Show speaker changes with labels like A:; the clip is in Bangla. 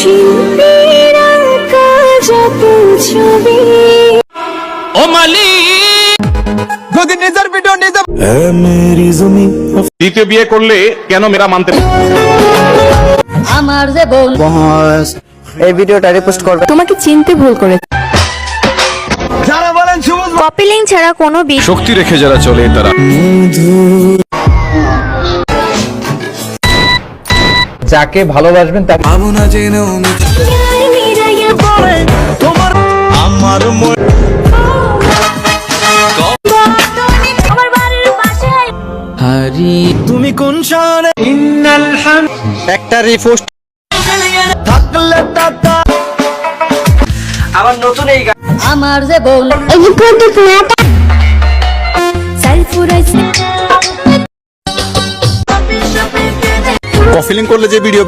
A: শিল্পীর আঁকা যত ছবি
B: ও মালিক
C: যদি নিজের ভিডিও নিজে
B: দ্বিতীয় বিয়ে করলে কেন মেয়েরা মানতে
D: আমার যে বোন
C: এই ভিডিওটা রিপোস্ট করবে।
A: তোমাকে চিনতে ভুল করে
C: যারা বলেন সবুজ
A: কপি লিঙ্ক ছাড়া কোনো
E: শক্তি রেখে যারা চলে তারা
C: যাকে ভালোবাসবেন তাকে
E: পাবো না জেনেও
C: তোমার আমার
A: আমার বাড়ির পাশে
E: হারি
C: তুমি কোন শহরে ইন্নাল হাম একটা রিপোস্ট থাকলে তাতা আমার নতুন এই গান
D: আমার যে বোন
E: কফিলিং করলে যে ভিডিও